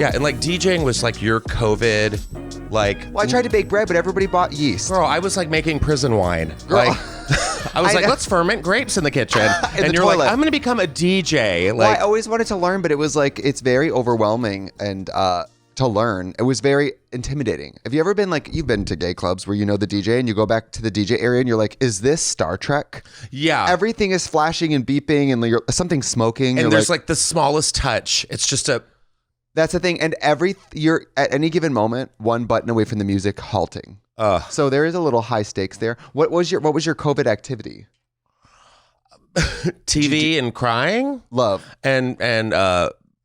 Yeah, and like DJing was like your COVID, like. Well, I tried to bake bread, but everybody bought yeast. Girl, I was like making prison wine. Girl. Like, I was like, let's ferment grapes in the kitchen. And you're toilet. like, I'm going to become a DJ. Like, Well, I always wanted to learn, but it was like, it's very overwhelming and to learn. It was very intimidating. Have you ever been like, you've been to gay clubs where you know the DJ and you go back to the DJ area and you're like, is this Star Trek? Yeah. Everything is flashing and beeping and you're, something's smoking. And there's like the smallest touch. It's just a... That's the thing. And you're at any given moment, one button away from the music halting. So there is a little high stakes there. What was your COVID activity? TV and crying, love, and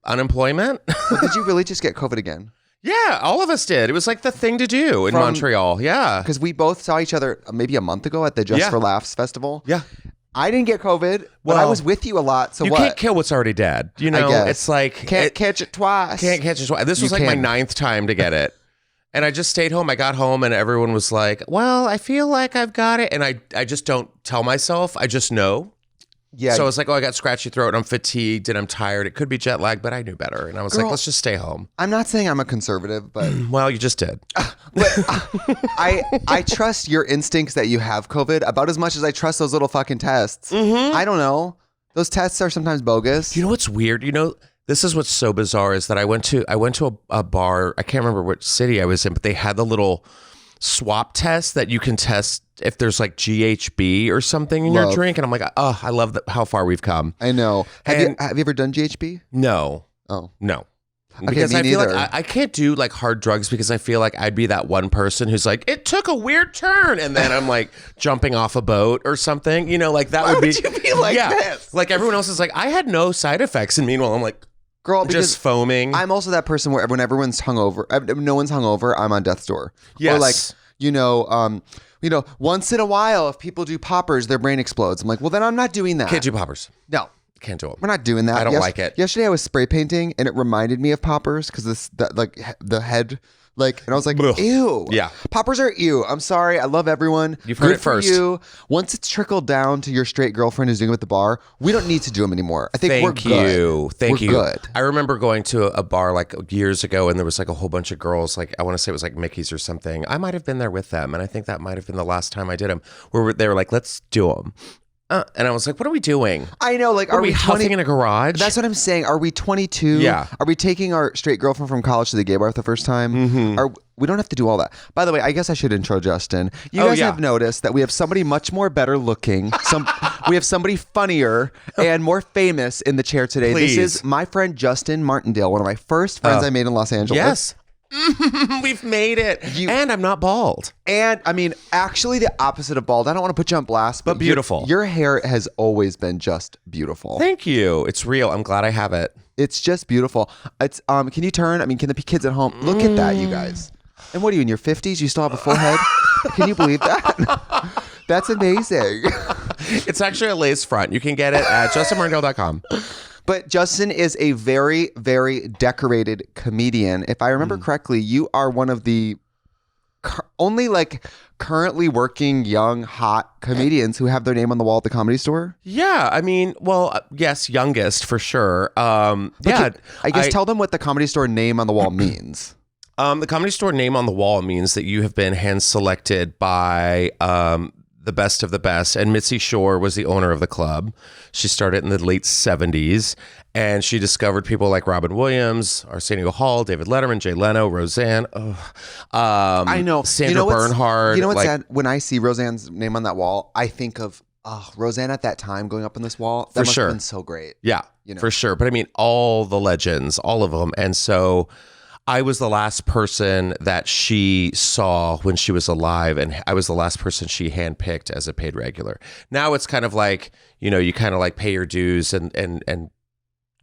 unemployment. Well, did you really just get COVID again? Yeah, all of us did. It was like the thing to do in Montreal. Yeah, because we both saw each other maybe a month ago at the Just for Laughs festival. Yeah. I didn't get COVID, but I was with you a lot. So you can't kill what's already dead. You know, it's like can't catch it twice. Can't catch it twice. This was like my 9th time to get it. And I just stayed home. I got home and everyone was like, well, I feel like I've got it. And I just don't tell myself. I just know. Yeah. So I was like, oh, I got scratchy throat and I'm fatigued and I'm tired. It could be jet lag, but I knew better. And I was like, let's just stay home. I'm not saying I'm a conservative, but... Well, you just did. I trust your instincts that you have COVID about as much as I trust those little fucking tests. Mm-hmm. I don't know. Those tests are sometimes bogus. You know what's weird? You know, this is what's so bizarre is that I went to a bar. I can't remember which city I was in, but they had the little swap test that you can test if there's like GHB or something in your drink. And I'm like, oh, I love how far we've come. I know. Have you ever done GHB? No. Oh. No. Okay, because me I feel neither. like I can't do like hard drugs because I feel like I'd be that one person who's like, it took a weird turn. And then I'm like jumping off a boat or something, you know, like that would be. Why would you be like this? Like everyone else is like, I had no side effects. And meanwhile, I'm like, girl, just foaming. I'm also that person where when everyone's hungover, no one's hungover, I'm on death's door. Yes. Or like, you know, once in a while, if people do poppers, their brain explodes. I'm like, well, then I'm not doing that. Can't do poppers. No. Can't do it. We're not doing that. I don't like it. Yesterday I was spray painting and it reminded me of poppers because the head, like, and I was like, Ugh. ew. Yeah. Poppers are ew. I'm sorry. I love everyone. You've heard Good it first. For you. Once it's trickled down to your straight girlfriend who's doing it at the bar, we don't need to do them anymore. I think we're good. Thank you. Good. I remember going to a bar like years ago and there was like a whole bunch of girls, like I want to say it was like Mickey's or something. I might have been there with them and I think that might have been the last time I did them where they were like, let's do them. And I was like, what are we doing? I know, like, are we huffing in a garage? That's what I'm saying. Are we 22? Yeah. Are we taking our straight girlfriend from college to the gay bar for the first time? Mm-hmm. We don't have to do all that. By the way, I guess I should intro Justin. You guys have noticed that we have somebody much more better looking. We have somebody funnier and more famous in the chair today. Please. This is my friend Justin Martindale, one of my first friends I made in Los Angeles. Yes. We've made it. And I'm not bald. And I mean, actually the opposite of bald. I don't want to put you on blast, but beautiful. Your hair has always been just beautiful. Thank you. It's real. I'm glad I have it. It's just beautiful. It's can you turn? I mean, can the kids at home look at that, you guys? And what are you in your 50s? You still have a full head? Can you believe that? That's amazing. It's actually a lace front. You can get it at justinmartindale.com. But Justin is a very, very decorated comedian. If I remember correctly, you are one of the only like currently working young, hot comedians who have their name on the wall at the Comedy Store. Yeah, I mean, well, yes, youngest for sure. I guess tell them what the Comedy Store name on the wall means. The Comedy Store name on the wall means that you have been hand selected by the best of the best. And Mitzi Shore was the owner of the club. She started in the late 70s and she discovered people like Robin Williams, Arsenio Hall, David Letterman, Jay Leno, Roseanne. I know. Sandra Bernhard. You know what's sad? When I see Roseanne's name on that wall, I think of Roseanne at that time going up on this wall. That must have been so great. Yeah, for sure. But I mean, all the legends, all of them. And so I was the last person that she saw when she was alive, and I was the last person she handpicked as a paid regular. Now it's kind of like, you kind of like pay your dues and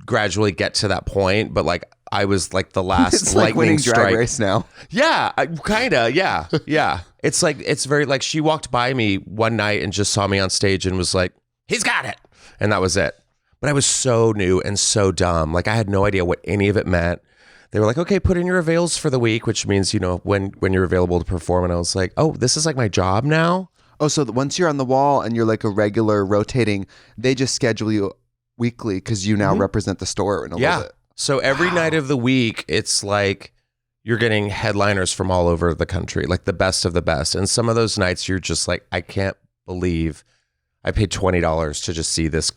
gradually get to that point. But like I was like the last it's like lightning winning strike. Drag Race now. Yeah, kind of. Yeah, yeah. It's like it's very like she walked by me one night and just saw me on stage and was like, "He's got it," and that was it. But I was so new and so dumb. Like I had no idea what any of it meant. They were like, okay, put in your avails for the week, which means, when you're available to perform. And I was like, oh, this is like my job now. Oh, so once you're on the wall and you're like a regular rotating, they just schedule you weekly because you now represent the store in a little bit. So every night of the week, it's like you're getting headliners from all over the country, like the best of the best. And some of those nights you're just like, I can't believe I paid $20 to just see this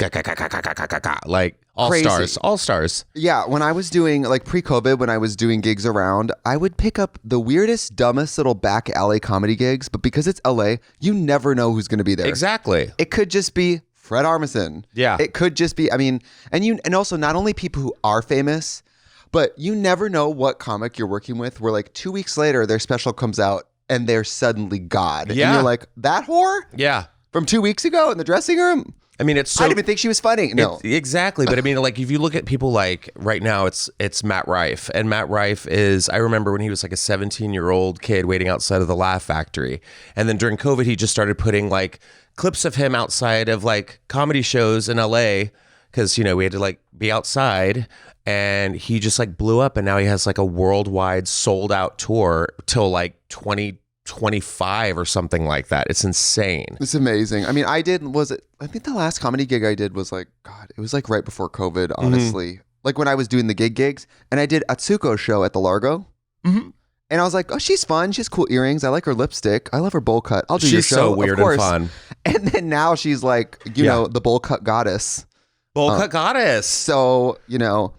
like all stars. Yeah, when I was doing like pre-COVID, when I was doing gigs around, I would pick up the weirdest, dumbest little back alley comedy gigs. But because it's LA, you never know who's going to be there. Exactly. It could just be Fred Armisen. Yeah. It could just be, I mean, and also not only people who are famous, but you never know what comic you're working with where like 2 weeks later their special comes out and they're suddenly God. Yeah. And you're like, that whore? Yeah. From 2 weeks ago in the dressing room? I mean, it's so... I didn't even think she was funny. No. Exactly. But I mean, like, if you look at people like right now, it's Matt Rife. And Matt Rife is... I remember when he was like a 17-year-old kid waiting outside of the Laugh Factory. And then during COVID, he just started putting like clips of him outside of like comedy shows in LA because, you know, we had to like be outside. And he just like blew up. And now he has like a worldwide sold out tour till like 2025 or something like that. It's insane. It's amazing. I mean, I think the last comedy gig I did was like, God, it was like right before COVID, honestly. Like when I was doing the gigs, and I did Atsuko's show at the Largo. And I was like, oh, she's fun. She has cool earrings. I like her lipstick. I love her bowl cut. I'll do your show. She's so weird and fun. And then now she's like, you know, the bowl cut goddess. Bowl cut goddess. So, you know.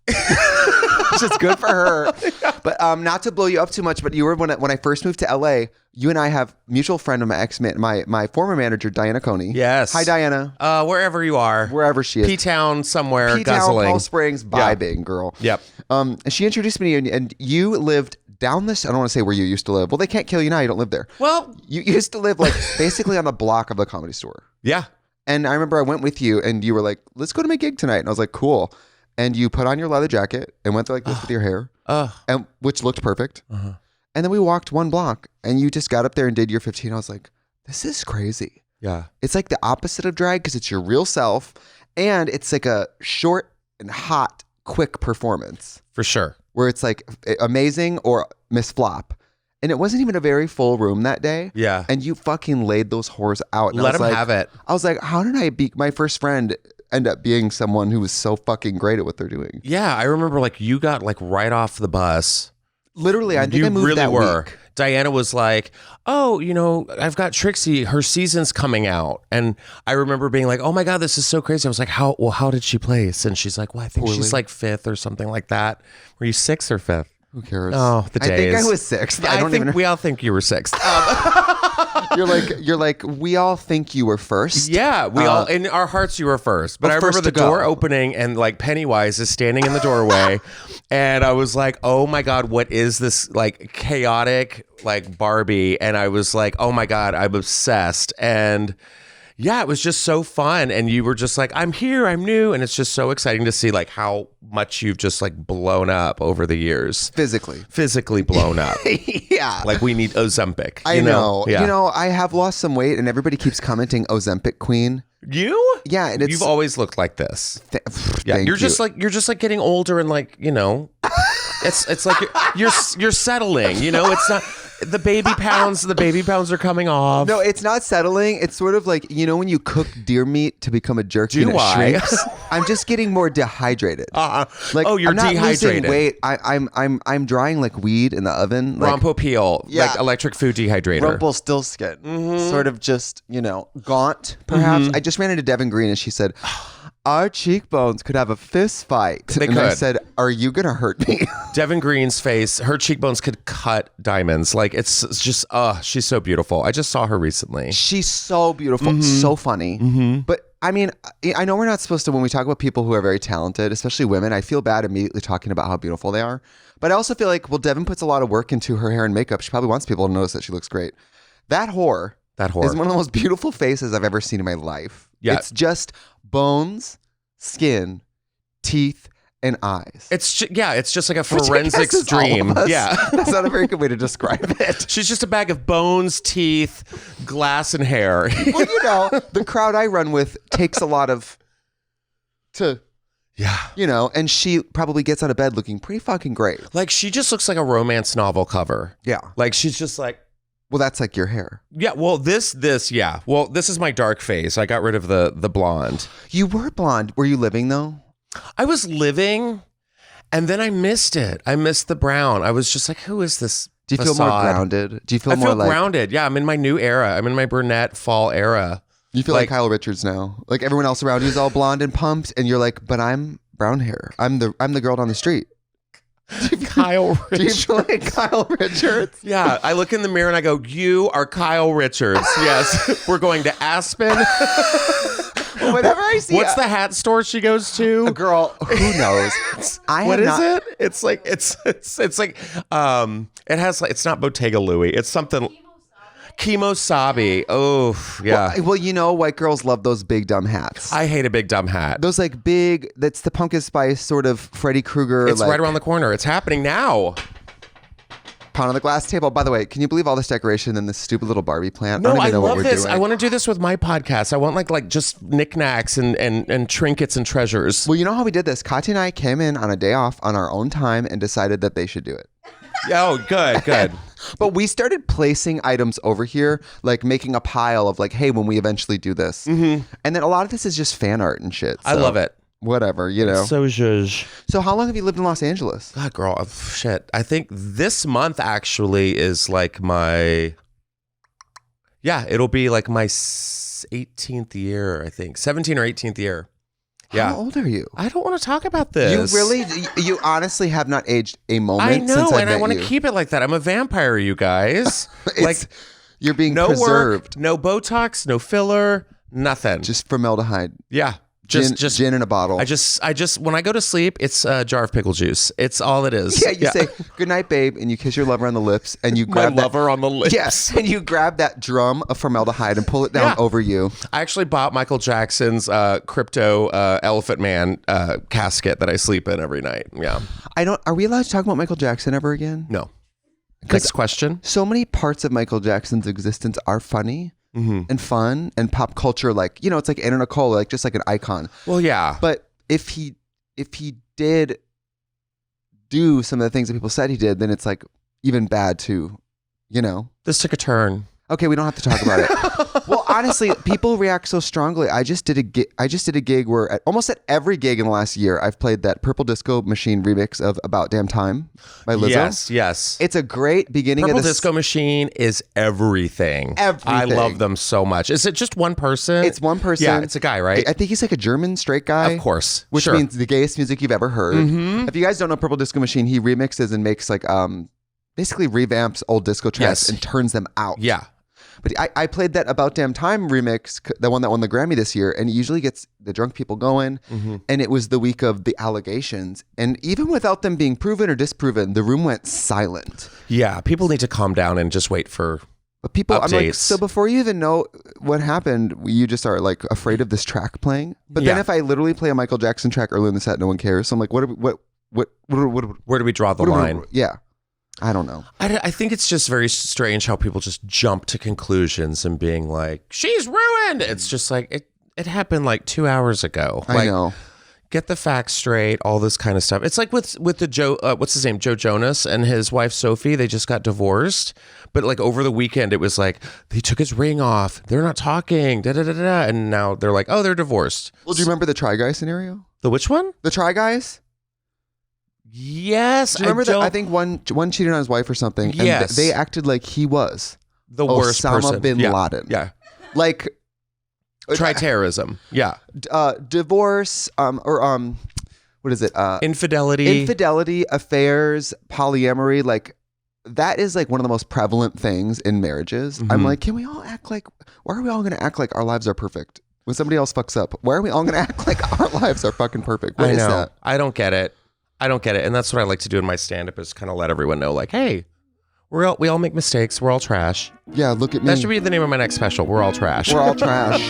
It's just good for her. But not to blow you up too much, but you were when I first moved to LA, you and I have mutual friend of my former manager, Diana Coney. Yes. Hi, Diana. Wherever you are. Wherever she is. P-Town somewhere. P-Town, guzzling. Palm Springs, vibing, girl. Yep. And she introduced me and you lived down this, I don't want to say where you used to live. Well, they can't kill you now. You don't live there. Well. You used to live like basically on the block of the Comedy Store. Yeah. And I remember I went with you and you were like, let's go to my gig tonight. And I was like, cool. And you put on your leather jacket and went there like this with your hair, and which looked perfect. And then we walked one block and you just got up there and did your 15. I was like, this is crazy. Yeah. It's like the opposite of drag because it's your real self and it's like a short and hot, quick performance. For sure. Where it's like amazing or Miss Flop. And it wasn't even a very full room that day. Yeah. And you fucking laid those whores out. And Let them have it. I was like, how did I be my first friend end up being someone who was so fucking great at what they're doing? Yeah, I remember like you got like right off the bus. Literally, I think I moved that week. Diana was like, oh, you know, I've got Trixie, her season's coming out. And I remember being like, oh my God, this is so crazy. I was like, how did she place? And she's like, well, I think she's like 5th or something like that. Were you 6th or 5th? Who cares? Oh, the days. I think I was 6th. I think we all think you were 6th. You're like, we all think you were first. Yeah, we all, in our hearts, you were first. But I remember the door opening and like Pennywise is standing in the doorway. And I was like, oh my God, what is this like chaotic like Barbie? And I was like, oh my God, I'm obsessed. And yeah, it was just so fun. And you were just like, I'm here, I'm new. And it's just so exciting to see like how much you've just like blown up over the years. Physically blown up. Yeah. Like we need Ozempic. I know. Yeah. You know, I have lost some weight and everybody keeps commenting Ozempic queen. You? Yeah. And you've always looked like this. Yeah. You're just like getting older and like, you know, it's like you're settling, you know, it's not. The baby pounds are coming off. No, it's not settling. It's sort of like, you know, when you cook deer meat to become a jerky and it shrinks? I'm just getting more dehydrated. Like, oh, you're I'm not dehydrated. Losing weight. I'm drying like weed in the oven. Like, Rumpo peel, like electric food dehydrator. Rumpelstiltskin. Sort of just, you know, gaunt, perhaps. I just ran into Devin Green and she said, our cheekbones could have a fist fight. They and could. I said, are you going to hurt me? Devin Green's face, her cheekbones could cut diamonds. Like it's just, she's so beautiful. I just saw her recently. She's so beautiful, so funny. But I mean, I know we're not supposed to, when we talk about people who are very talented, especially women, I feel bad immediately talking about how beautiful they are. But I also feel like, well, Devin puts a lot of work into her hair and makeup. She probably wants people to notice that she looks great. That whore is one of the most beautiful faces I've ever seen in my life. Yeah. It's just bones, skin, teeth, and eyes. It's just like a forensics dream. Yeah. That's not a very good way to describe it. She's just a bag of bones, teeth, glass, and hair. Well, you know, the crowd I run with takes a lot you know, and she probably gets out of bed looking pretty fucking great. Like she just looks like a romance novel cover. Yeah. Like she's just like, Well, that's like your hair. Yeah. Well, yeah. Well, this is my dark phase. I got rid of the blonde. You were blonde. Were you living though? I was living, and then I missed it. I missed the brown. I was just like, who is this? Do you feel more grounded? Do you feel more like grounded? Yeah, I'm in my new era. I'm in my brunette fall era. You feel like Kyle Richards now. Like everyone else around you is all blonde and pumped, and you're like, but I'm brown hair. I'm the girl down the street. Kyle Richards. Do you feel like Kyle Richards? Yeah, I look in the mirror and I go, you are Kyle Richards. Yes, we're going to Aspen. Whenever I see what's the hat store she goes to? A girl, who knows? What is it? It's like it's like it has like, it's not Bottega Louis. It's something Kimosabi. Oh, yeah. Well, you know, white girls love those big dumb hats. I hate a big dumb hat. Those like big, that's the Pumpkin Spice sort of Freddy Krueger. It's right around the corner. It's happening now. Pound on the glass table. By the way, can you believe all this decoration and this stupid little Barbie plant? No, I know love what this. doing. I want to do this with my podcast. I want like just knickknacks and trinkets and treasures. Well, you know how we did this? Katya and I came in on a day off on our own time and decided that they should do it. Oh, good. But we started placing items over here, like making a pile of like, hey, when we eventually do this. Mm-hmm. And then a lot of this is just fan art and shit. So I love it. Whatever, you know. So zhuzh. So how long have you lived in Los Angeles? God, girl, shit. I think this month actually is like it'll be like my 18th year, I think. 17 or 18th year. Yeah. How old are you? I don't want to talk about this. You honestly have not aged a moment I know, since I and I want to you. keep it like that. I'm a vampire, you guys. Like, you're being no preserved. work, no Botox, no filler, nothing. Just formaldehyde. Yeah. Just gin in a bottle. I just when I go to sleep, it's a jar of pickle juice. It's all it is. Yeah, you say good night, babe, and you kiss your lover on the lips, and you grab lover on the lips. Yes, and you grab that drum of formaldehyde and pull it down over you. I actually bought Michael Jackson's crypto Elephant Man casket that I sleep in every night. Yeah. Are we allowed to talk about Michael Jackson ever again? No. Next question. So many parts of Michael Jackson's existence are funny. Mm-hmm. And fun and pop culture, like, you know, it's like Anna Nicole, like just like an icon. Well, yeah. But if he did do some of the things that people said he did, then it's like even bad too, you know. This took a turn. Okay, we don't have to talk about it. Well, honestly, people react so strongly. I just did a gig where almost at every gig in the last year, I've played that Purple Disco Machine remix of About Damn Time by Lizzo. Yes. It's a great beginning Purple of this. Disco Machine is everything. I love them so much. Is it just one person? It's one person. Yeah, it's a guy, right? I think he's like a German straight guy. Of course. Which Sure. means the gayest music you've ever heard. Mm-hmm. If you guys don't know Purple Disco Machine, he remixes and makes like basically revamps old disco tracks and turns them out. Yeah. But I played that About Damn Time remix, the one that won the Grammy this year, and it usually gets the drunk people going. Mm-hmm. And it was the week of the allegations. And even without them being proven or disproven, the room went silent. Yeah, people need to calm down and just wait for updates. I'm like, so before you even know what happened, you just are like afraid of this track playing. But then if I literally play a Michael Jackson track early in the set, no one cares. So I'm like, where do we draw the line? Yeah. I don't know. I think it's just very strange how people just jump to conclusions and being like, she's ruined. It's just like, it happened like 2 hours ago. I know. Get the facts straight, all this kind of stuff. It's like with the Joe, what's his name? Joe Jonas and his wife, Sophie, they just got divorced. But like over the weekend, it was like, they took his ring off. They're not talking, da-da-da-da. And now they're like, oh, they're divorced. Well, do you remember the Try Guys scenario? The which one? The Try Guys? Yes. Do you remember that? I think one cheated on his wife or something. And yes. They acted like he was the worst person. Osama bin Laden. Yeah. Like. Try terrorism. Yeah. Divorce, what is it? Infidelity, affairs, polyamory. Like, that is like one of the most prevalent things in marriages. Mm-hmm. I'm like, why are we all going to act like our lives are perfect? When somebody else fucks up, why are we all going to act like our lives are fucking perfect? What is that? I don't get it. And that's what I like to do in my stand-up is kind of let everyone know, like, hey, we all make mistakes. We're all trash. Yeah, look at me. That should be the name of my next special. We're all trash. We're all trash.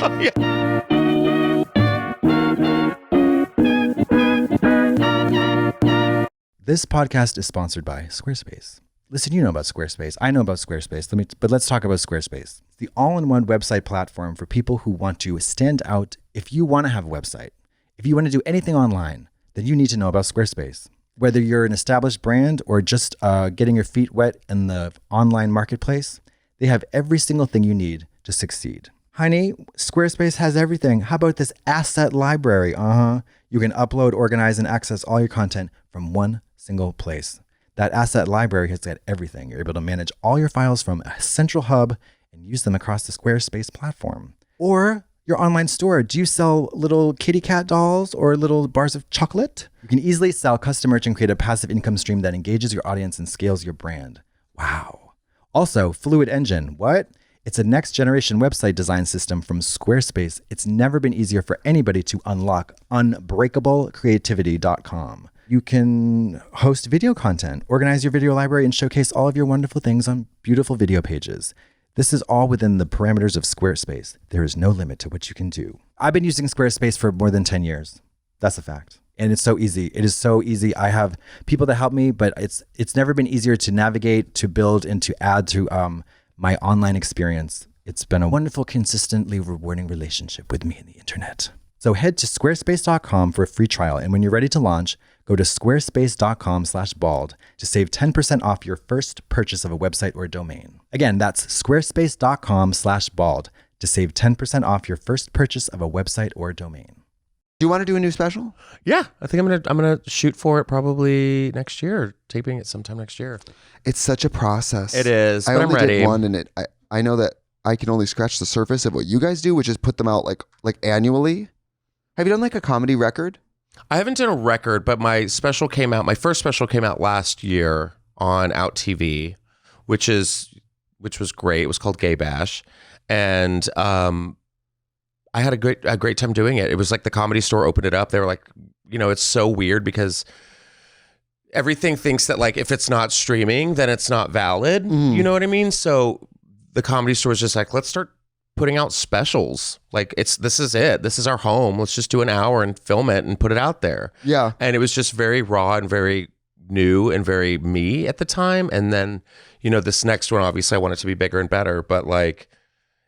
This podcast is sponsored by Squarespace. Listen, you know about Squarespace. I know about Squarespace. But let's talk about Squarespace. It's the all-in-one website platform for people who want to stand out. If you want to have a website, if you want to do anything online, then you need to know about Squarespace. Whether you're an established brand or just getting your feet wet in the online marketplace, They have every single thing you need to succeed. Honey, Squarespace has everything. How about this asset library? You can upload, organize, and access all your content from one single place. That asset library has got everything. You're able to manage all your files from a central hub and use them across the Squarespace platform. Or your online store. Do you sell little kitty cat dolls or little bars of chocolate? You can easily sell custom merch and create a passive income stream that engages your audience and scales your brand. Wow. Also, Fluid Engine. What? It's a next generation website design system from Squarespace. It's never been easier for anybody to unlock unbreakablecreativity.com. You can host video content, organize your video library, and showcase all of your wonderful things on beautiful video pages. This is all within the parameters of Squarespace. There is no limit to what you can do. I've been using Squarespace for more than 10 years. That's a fact. And it's so easy. It is so easy. I have people that help me, but it's never been easier to navigate, to build, and to add to my online experience. It's been a wonderful, consistently rewarding relationship with me and the internet. So head to squarespace.com for a free trial. And when you're ready to launch, go to squarespace.com/bald to save 10% off your first purchase of a website or domain. Again, that's squarespace.com/bald to save 10% off your first purchase of a website or domain. Do you want to do a new special? Yeah, I think I'm gonna shoot for it probably next year, taping it sometime next year. It's such a process. It is, I but only I'm ready. did one, and I know that I can only scratch the surface of what you guys do, which is put them out like annually. Have you done like a comedy record? I haven't done a record, but my first special came out last year on Out TV, which was great. It was called Gay Bash. And I had a great time doing it. It was like the Comedy Store opened it up. They were like, it's so weird because everything thinks that like if it's not streaming, then it's not valid. You know what I mean? So the Comedy Store was just like, let's start putting out specials. Like this is it. This is our home. Let's just do an hour and film it and put it out there. Yeah. And it was just very raw and very new and very me at the time. And then, this next one, obviously I want it to be bigger and better, but like,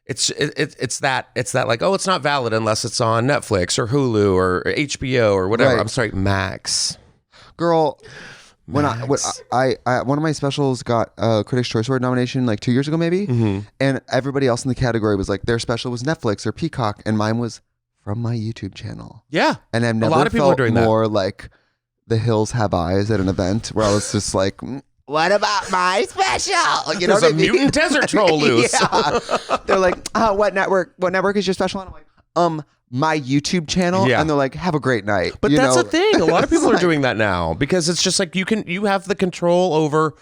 it's that like, oh, it's not valid unless it's on Netflix or Hulu or HBO or whatever. Right. I'm sorry, Max. Girl, when I one of my specials got a Critics' Choice Award nomination like 2 years ago maybe, and everybody else in the category was like their special was Netflix or Peacock, and mine was from my YouTube channel. Yeah, and I've never felt more like The Hills Have Eyes at an event where I was just like, what about my special? You know what I mean? There's a mutant desert troll loose. Yeah. They're like, what network is your special on? I'm like, my YouTube channel. Yeah. And they're like, have a great night. But that's the thing. A lot of people are doing that now because it's just like you have the control over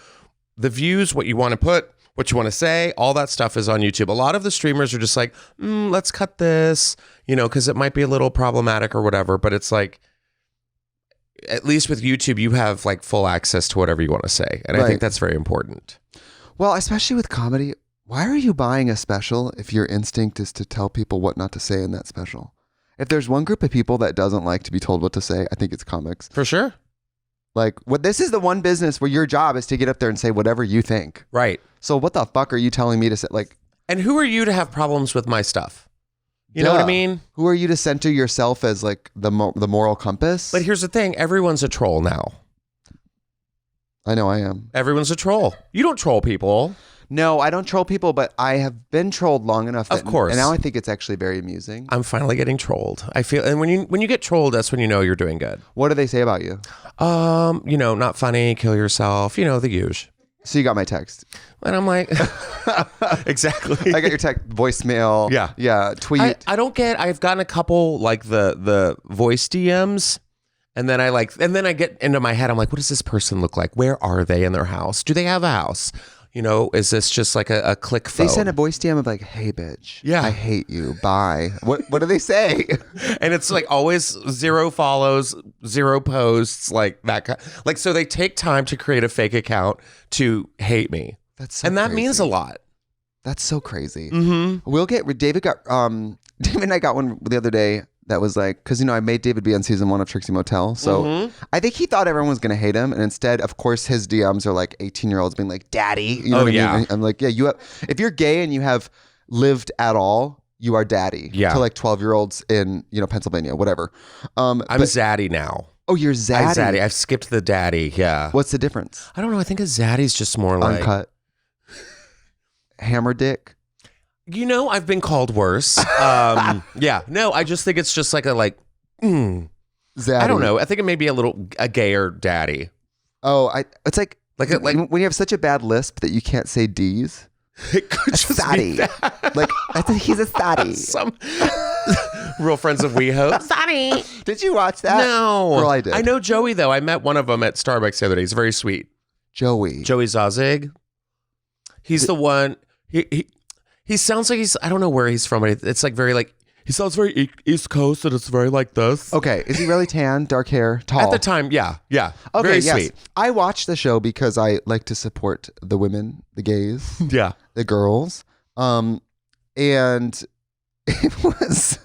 the views, what you want to put, what you want to say, all that stuff is on YouTube. A lot of the streamers are just like, let's cut this, because it might be a little problematic or whatever. But it's like, at least with YouTube, you have like full access to whatever you want to say. And I think that's very important. Well, especially with comedy, why are you buying a special if your instinct is to tell people what not to say in that special? If there's one group of people that doesn't like to be told what to say, I think it's comics. For sure. Like, this is the one business where your job is to get up there and say whatever you think. Right. So what the fuck are you telling me to say? Like, and who are you to have problems with my stuff? You know what I mean? Who are you to center yourself as like the moral compass? But here's the thing. Everyone's a troll now. I know I am. Everyone's a troll. You don't troll people. No, I don't troll people, but I have been trolled long enough. Of course. And now I think it's actually very amusing. I'm finally getting trolled. I feel, and when you get trolled, that's when you know you're doing good. What do they say about you? Not funny, kill yourself, the usual. So you got my text. And I'm like, exactly. I got your text, voicemail. Yeah. Yeah. Tweet. I've gotten a couple like the voice DMs. And then I get into my head. I'm like, what does this person look like? Where are they in their house? Do they have a house? Is this just like a click phone? They send a voice DM of like, hey, bitch. Yeah. I hate you. Bye. What do they say? And it's like always 0 follows, 0 posts, like that kind. Like, so they take time to create a fake account to hate me. That's so and that crazy. Means a lot. That's so crazy. Mm-hmm. David and I got one the other day. That was like, because, I made David be on season 1 of Trixie Motel. So I think he thought everyone was going to hate him. And instead, of course, his DMs are like 18-year-olds being like, daddy. You know what I mean? I'm like, yeah, if you're gay and you have lived at all, you are daddy. Yeah. To like 12-year-olds in, Pennsylvania, whatever. I'm zaddy now. Oh, you're zaddy. I've skipped the daddy. Yeah. What's the difference? I don't know. I think a zaddy's just more like. Uncut. hammer dick? You know, I've been called worse. Yeah. No, I just think it's just like a Zaddy. I don't know. I think it may be a gayer daddy. Oh, it's like when you have such a bad lisp that you can't say D's. It could just Saddy. Like I think he's a saddy. Some Real Friends of WeHo. Saddy. Did you watch that? No. Girl, I did. I know Joey though. I met one of them at Starbucks the other day. He's very sweet. Joey Zazig. He's the one. He sounds like I don't know where he's from, but it's like very like he sounds very East Coast, and it's very like this. Okay, is he really tan, dark hair, tall? At the time, yeah. Okay, very yes. sweet. I watched the show because I like to support the women, the gays, Yeah. the girls, and it was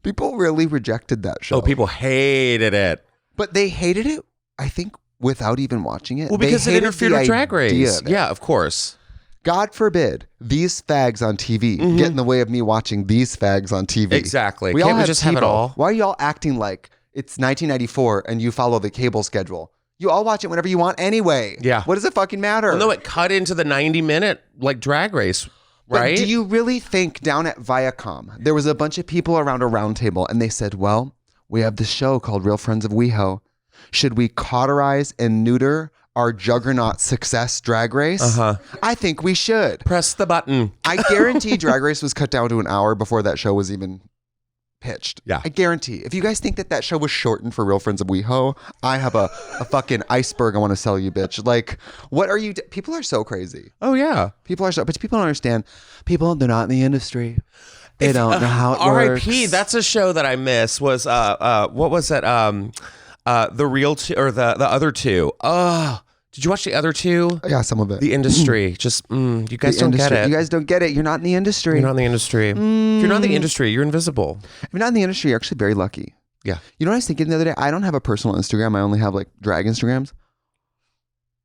people really rejected that show. Oh, people hated it. But they hated it, I think, without even watching it. Well, because it interfered with Drag Race. Yeah, of course. God forbid these fags on TV get in the way of me watching these fags on TV. Exactly. We Can't all we have just have it TiVo. all? Why are y'all acting like it's 1994 and you follow the cable schedule? You all watch it whenever you want anyway. Yeah. What does it fucking matter? Well, no, it cut into the 90-minute like Drag Race, right? But do you really think down at Viacom, there was a bunch of people around a round table and they said, well, we have this show called Real Friends of WeHo. Should we cauterize and neuter our juggernaut success Drag Race? I think we should. Press the button. I guarantee Drag Race was cut down to an hour before that show was even pitched. Yeah. I guarantee. If you guys think that show was shortened for Real Friends of WeHo, I have a fucking iceberg I want to sell you, bitch. Like, what are you... People are so crazy. Oh, yeah. People are so... But people don't understand. People, they're not in the industry. They don't know how it works. R.I.P. That's a show that I miss. Was what was that? The real two or the other two? Did you watch the other two? Yeah, some of it. The industry. Just you guys don't get it. You guys don't get it. You're not in the industry. You're not in the industry. If you're not in the industry, you're invisible. If you're not in the industry, you're actually very lucky. Yeah. You know what I was thinking the other day? I don't have a personal Instagram. I only have like drag Instagrams.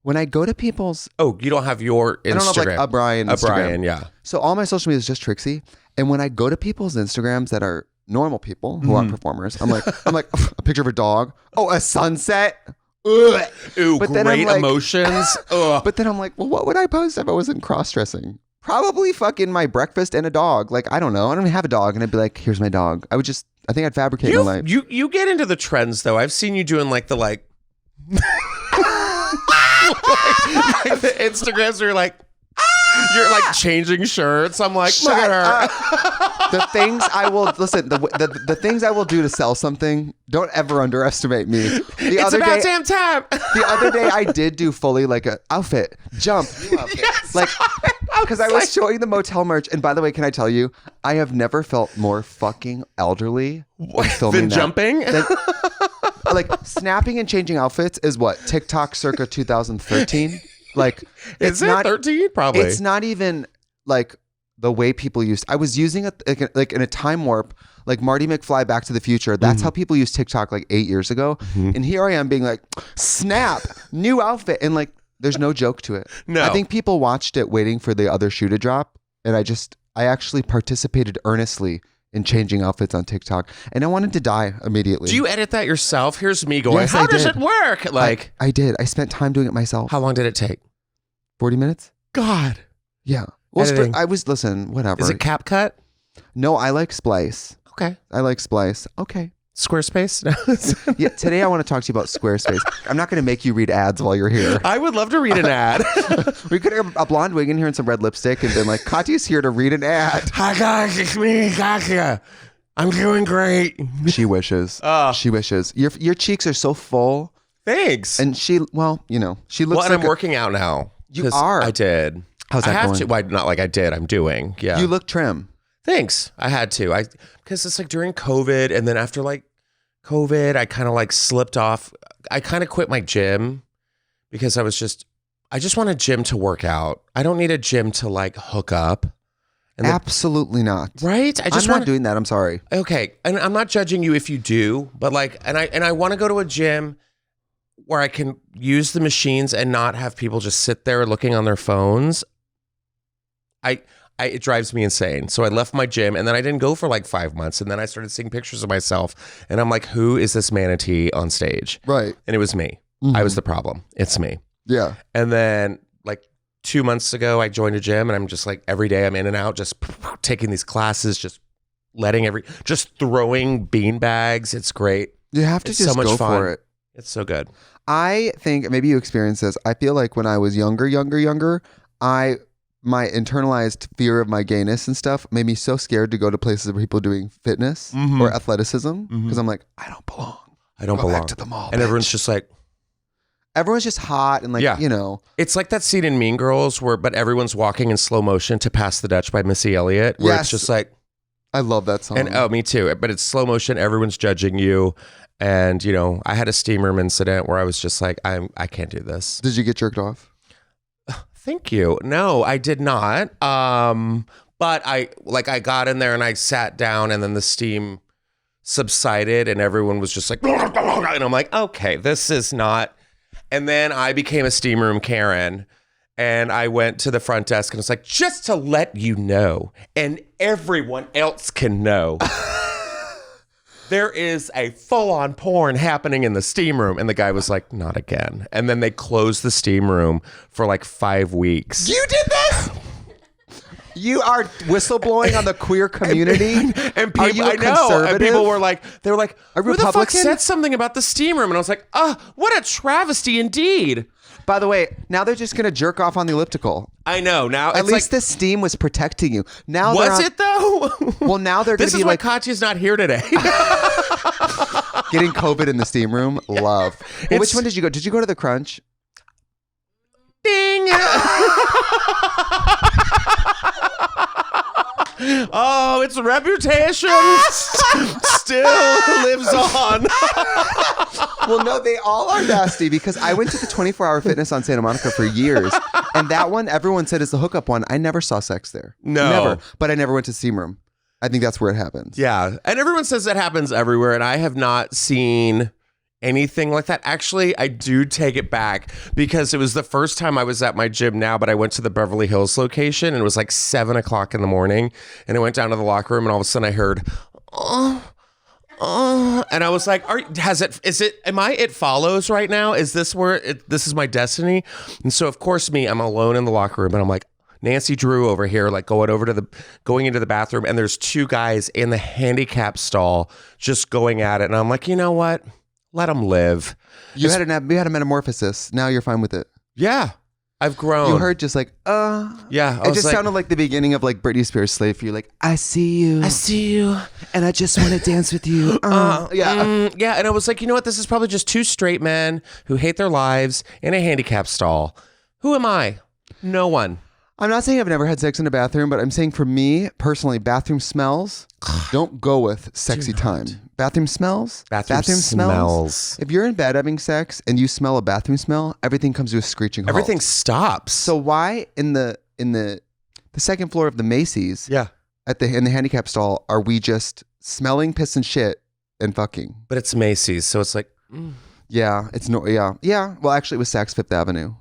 When I go to people's... Oh, you don't have your Instagram. I don't have like a Brian Instagram. Brian, yeah. So all my social media is just Trixie. And when I go to people's Instagrams that are normal people who aren't performers, I'm like, a picture of a dog. Oh, a sunset. Ugh. Ooh, but then great I'm like, emotions. But then I'm like, well, what would I post if I wasn't cross-dressing? Probably fucking my breakfast and a dog. Like, I don't know. I don't even have a dog. And I'd be like, here's my dog. I think I'd fabricate my life. You get into the trends, though. I've seen you doing like the like the Instagrams where you're like changing shirts. I'm like, look at her. The things I will listen. The things I will do to sell something. Don't ever underestimate me. It's about damn time. The other day I did do fully like a outfit jump, new outfit. Yes, like because I was showing the motel merch. And by the way, can I tell you, I have never felt more fucking elderly than jumping. Like snapping and changing outfits is what TikTok circa 2013. Like is it not 13? Probably. It's not even like the way people used. I was using it like in a time warp, like Marty McFly Back to the Future. That's how people used TikTok like 8 years ago. And here I am being like, snap, new outfit, and like there's no joke to it. No, I think people watched it waiting for the other shoe to drop, and I actually participated earnestly in changing outfits on TikTok, and I wanted to die immediately. Do you edit that yourself? Here's me going, Yes, how I does did. it work? Like I did. I spent time doing it myself. how long did it take? 40 minutes? God. Yeah. Well, Editing. listen, whatever. Is it CapCut? No, I like Splice. Okay. I like Splice. Okay. Squarespace? Yeah, today I want to talk to you about Squarespace. I'm not going to make you read ads while you're here. I would love to read an ad. We could have a blonde wig in here and some red lipstick and been like, Katya's here to read an ad. Hi guys, it's me, Katya. I'm doing great. She wishes. She wishes. Your cheeks are so full. Thanks. And she looks Well, and like I'm working out now. You 'Cause are? I did. How's that I have going? to. Well, not like I did. I'm doing. Yeah. You look trim. Thanks. I had to. Because it's like during COVID, and then after like COVID, I kind of like slipped off. I kind of quit my gym because I just want a gym to work out. I don't need a gym to like hook up. And Absolutely not. Right? I'm not doing that. I'm sorry. Okay. And I'm not judging you if you do, but like, and I want to go to a gym where I can use the machines and not have people just sit there looking on their phones. It drives me insane. So I left my gym and then I didn't go for like 5 months. And then I started seeing pictures of myself and I'm like, who is this manatee on stage? Right. And it was me. I was the problem. It's me. Yeah. And then like 2 months ago, I joined a gym and I'm just like every day I'm in and out, just taking these classes, just throwing bean bags. It's great. You have to It's just so much go fun. for it. It's so good. I think maybe you experience this. I feel like when I was younger, my internalized fear of my gayness and stuff made me so scared to go to places where people are doing fitness or athleticism because I'm like, I don't belong. I don't Go belong back to the mall. And bitch. everyone's just like, everyone's just hot and like, Yeah. you know. it's like that scene in Mean Girls but everyone's walking in slow motion to Pass the Dutch by Missy Elliott, where Yes. it's just like, I love that song. and oh, me too. But it's slow motion. Everyone's judging you. And, you know, I had a steam room incident where I was just like, I can't do this. Did you get jerked off? Thank you. No, I did not. But I got in there and I sat down and then the steam subsided and everyone was just like, and I'm like, okay, this is not. And then I became a steam room Karen and I went to the front desk and was like, just to let you know, and everyone else can know. There is a full-on porn happening in the steam room. And the guy was like, not again. And then they closed the steam room for like 5 weeks. You did this? You are whistleblowing on the queer community? And people, Are you a I know. conservative? And people were like, they were like, A who the fuck Republican? said something about the steam room? And I was like, what a travesty indeed. By the way, now they're just going to jerk off on the elliptical. I know. Now At it's least like, the steam was protecting you. Now was they're on- it though? Well, now they're going This to is be why like Katya's not here today. getting COVID in the steam room. Love. Well, which It's- one did you go? Did you go to the Crunch? Ding. Oh, its reputation still lives on. Well, no, they all are nasty because I went to the 24-hour fitness on Santa Monica for years. And that one, everyone said is the hookup one. I never saw sex there. No. Never. But I never went to steam room. I think that's where it happens. Yeah. And everyone says that happens everywhere. And I have not seen anything like that. Actually, I do take it back because it was the first time I was at my gym now, but I went to the Beverly Hills location and it was like 7:00 in the morning. And I went down to the locker room and all of a sudden I heard, and I was like, am I It Follows right now? Is this where this is my destiny? And so of course I'm alone in the locker room and I'm like, Nancy Drew over here, like going into the bathroom, and there's two guys in the handicap stall just going at it. And I'm like, you know what? Let them live. You had a metamorphosis. Now you're fine with it. Yeah. I've grown. You heard just like, Yeah. It just sounded like the beginning of like Britney Spears' Slave for you. Like, I see you. And I just want to dance with you. Yeah. And I was like, you know what? This is probably just two straight men who hate their lives in a handicap stall. Who am I? No one. I'm not saying I've never had sex in a bathroom, but I'm saying for me personally, bathroom smells don't go with sexy time. Bathroom smells. Bathroom smells. If you're in bed having sex and you smell a bathroom smell, everything comes to a screeching halt. Everything stops. So why in the second floor of the Macy's, Yeah. in the handicap stall, are we just smelling piss and shit and fucking? But it's Macy's, so it's like, Yeah, yeah. Well, actually, it was Saks Fifth Avenue.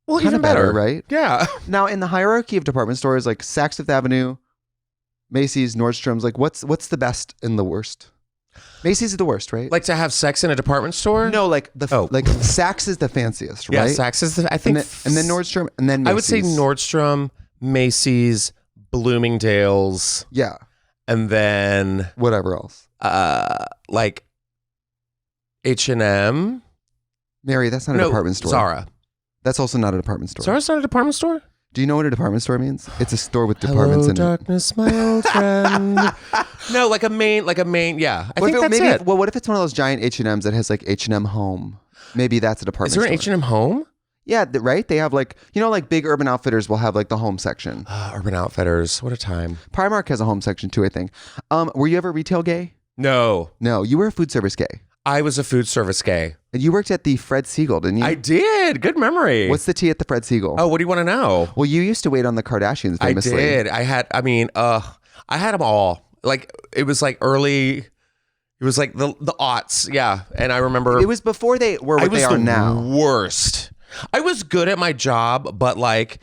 well, Kinda even better, right? Yeah. Now, in the hierarchy of department stores, like Saks Fifth Avenue, Macy's, Nordstrom's, like what's the and the worst? Macy's is the worst, right? Like to have sex in a department store? No, like Oh. like Saks is the fanciest, Yeah, right? Saks is I think. and then Nordstrom, and then Macy's. I would say Nordstrom, Macy's, Bloomingdale's, Yeah, and then whatever else. like H&M. Mary, that's not a department store. Zara. That's also not a department store. Zara's not a department store? Do you know what a department store means? It's a store with departments in darkness, my old friend. No, like a main, yeah. I think that's it. Well, what if it's one of those giant H&Ms that has like H&M Home? Maybe that's a department Is there store. an H&M Home? Yeah, right? They have like, like big Urban Outfitters will have like the home section. Urban Outfitters. What a time. Primark has a home section too, I think. Were you ever retail gay? No. No, you were a food service gay. I was a food service gay. And you worked at the Fred Siegel, didn't you? I did. Good memory. What's the tea at the Fred Siegel? Oh, what do you want to know? Well, you used to wait on the Kardashians famously. I did. I had them all. Like, it was like early, it was like the aughts. Yeah. And I remember. It was before they were what they are now. Worst. I was good at my job, but like,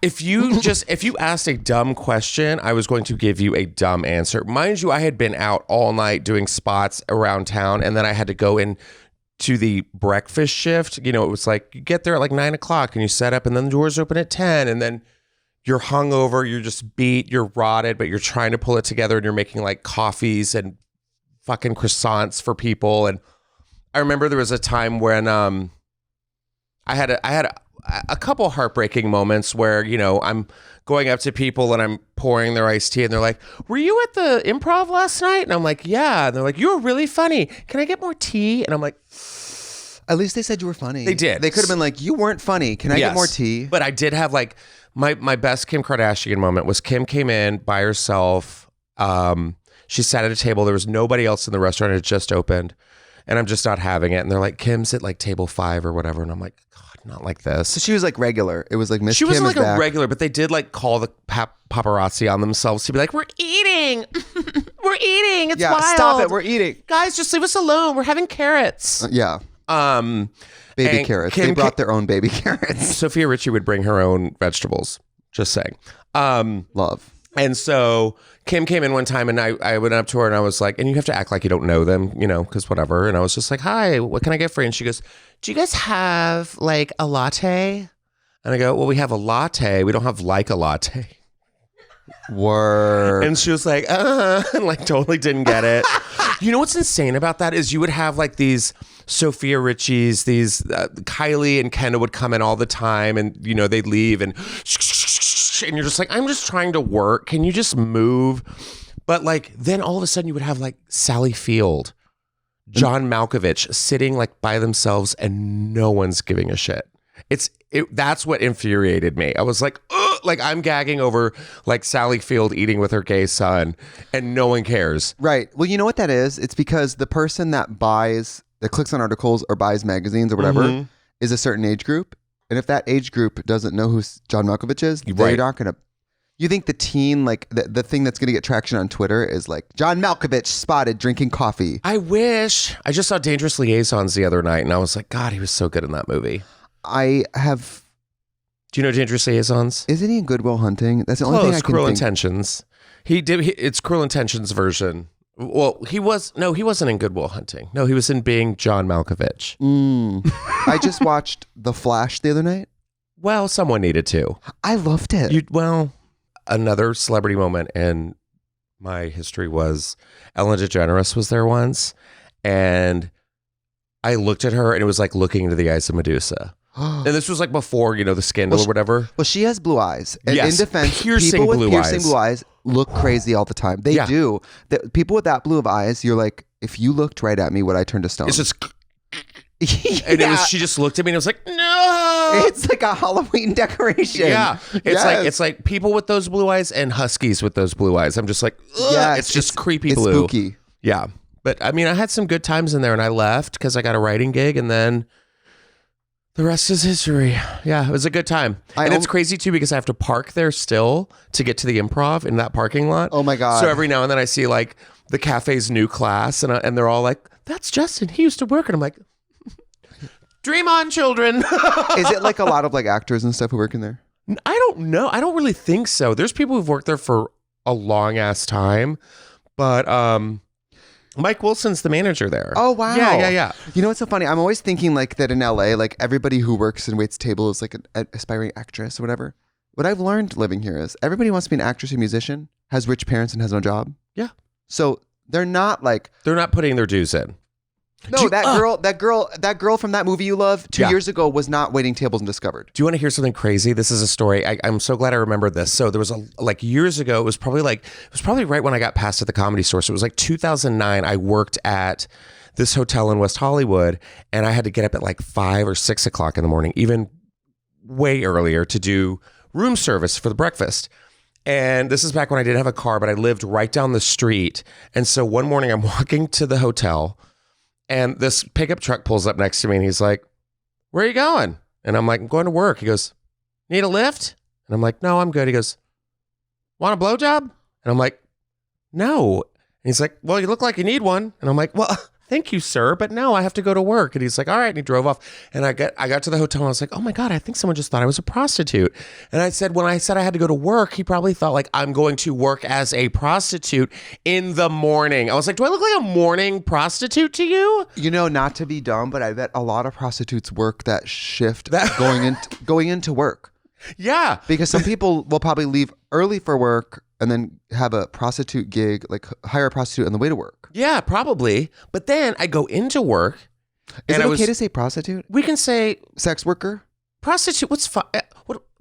if you asked a dumb question, I was going to give you a dumb answer. Mind you, I had been out all night doing spots around town, and then I had to go and to the breakfast shift, you know, it was like you get there at like 9 o'clock and you set up and then the doors open at 10 and then you're hungover, you're just beat, you're rotted, but you're trying to pull it together and you're making like coffees and fucking croissants for people. And I remember there was a time when I had a couple heartbreaking moments where, you know, I'm going up to people and I'm pouring their iced tea and they're like, were you at the Improv last night? And I'm like, yeah. And they're like, you were really funny. Can I get more tea? And I'm like, at least they said you were funny. They did. They could have been like, you weren't funny. Can I get more tea? But I did have like my best Kim Kardashian moment was Kim came in by herself. She sat at a table. There was nobody else in the restaurant. It had just opened. And I'm just not having it. And they're like, Kim's at like table 5 or whatever. And I'm like, God, not like this. So she was like regular. It was like Miss She Kim wasn't like is back. a regular, but they did like call the paparazzi on themselves to be like, we're eating. We're eating. It's wild. Stop it. We're eating. Guys, just leave us alone. We're having carrots. Baby carrots. They brought their own baby carrots. Sophia Richie would bring her own vegetables. Just saying. Love. And so Kim came in one time and I went up to her and I was like, and you have to act like you don't know them, you know, because whatever. And I was just like, hi, what can I get for you? And she goes, do you guys have like a latte? And I go, well, we have a latte. We don't have like a latte. Word. And she was like, and like totally didn't get it. You know what's insane about that is you would have like these Sophia Richie's, these Kylie and Kendall would come in all the time and, you know, they'd leave and you're just like, I'm just trying to work. Can you just move? But like, then all of a sudden you would have like Sally Field, John Malkovich sitting like by themselves and no one's giving a shit. That's what infuriated me. I was like, ugh, like I'm gagging over like Sally Field eating with her gay son and no one cares. Right. Well, you know what that is? It's because the person that clicks on articles or buys magazines or whatever is a certain age group. And if that age group doesn't know who John Malkovich is, they're not going to. You think the teen, like the thing that's going to get traction on Twitter is like, John Malkovich spotted drinking coffee. I wish. I just saw Dangerous Liaisons the other night and I was like, God, he was so good in that movie. I have. Do you know Dangerous Liaisons? Isn't he in Good Will Hunting? That's the only thing I can Cruel think. Intentions. It's Cruel Intentions version. Well, he wasn't in Good Will Hunting. No, he was in Being John Malkovich. I just watched The Flash the other night. Well, someone needed to. I loved it. Another celebrity moment in my history was Ellen DeGeneres was there once, and I looked at her, and it was like looking into the eyes of Medusa. And this was like before, you know, the scandal or whatever. Well, she has blue eyes. And yes, in defense, piercing people with blue piercing eyes. blue eyes look crazy all the time. They do. People with that blue of eyes, you're like, if you looked right at me, would I turn to stone? It's just... And she just looked at me and it was like, no. It's like a Halloween decoration. Yeah. It's like people with those blue eyes and huskies with those blue eyes. I'm just like, it's just creepy blue. It's spooky. Yeah. But I mean, I had some good times in there and I left because I got a writing gig and then the rest is history. Yeah, it was a good time. And it's crazy too because I have to park there still to get to the Improv in that parking lot. Oh my God. So every now and then I see like the cafe's new class and they're all like, that's Justin. He used to work. And I'm like, dream on, children. Is it like a lot of like actors and stuff who work in there? I don't know. I don't really think so. There's people who've worked there for a long ass time, but Mike Wilson's the manager there. Oh, wow. Yeah. You know what's so funny? I'm always thinking like that in LA, like everybody who works and waits table is like an aspiring actress or whatever. What I've learned living here is everybody wants to be an actress or musician, has rich parents and has no job. Yeah. So they're not putting their dues in. No, that girl from that movie you love 2 years ago was not waiting tables and Discovered. Do you want to hear something crazy? This is a story. I'm so glad I remembered this. So there was years ago, it was probably right when I got passed at the Comedy Store. So it was like 2009. I worked at this hotel in West Hollywood and I had to get up at like 5 or 6 o'clock in the morning, even way earlier to do room service for the breakfast. And this is back when I didn't have a car, but I lived right down the street. And so one morning I'm walking to the hotel and this pickup truck pulls up next to me and he's like, where are you going? And I'm like, I'm going to work. He goes, need a lift? And I'm like, no, I'm good. He goes, want a blowjob? And I'm like, no. And he's like, well, you look like you need one. And I'm like, well, thank you, sir, but no, I have to go to work. And he's like, all right. And he drove off. And I got to the hotel and I was like, oh my God, I think someone just thought I was a prostitute. And I said, when I said I had to go to work, he probably thought like I'm going to work as a prostitute in the morning. I was like, do I look like a morning prostitute to you? You know, not to be dumb, but I bet a lot of prostitutes work that shift going into work. Yeah. Because some people will probably leave early for work and then have a prostitute gig, like hire a prostitute on the way to work. Yeah, probably. But then I go into work. Is it okay to say prostitute? We can say sex worker. Prostitute. What's fine?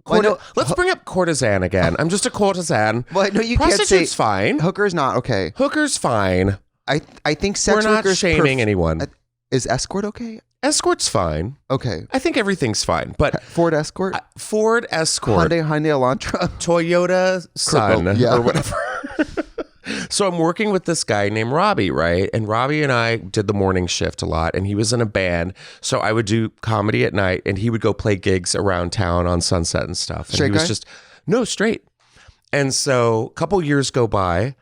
Let's bring up courtesan again. I'm just a courtesan. Well, no, you can't say. Prostitute's fine. Hooker's not okay. Hooker's fine. I think sex We're not workers shaming anyone. Is escort okay? Escort's fine. Okay. I think everything's fine. But Ford Escort? Ford Escort. Hyundai Elantra? Toyota Sun. Yeah. Or whatever. So I'm working with this guy named Robbie, right? And Robbie and I did the morning shift a lot, and he was in a band. So I would do comedy at night, and he would go play gigs around town on Sunset and stuff. And straight he was guy? just, no, straight. And so a couple years go by,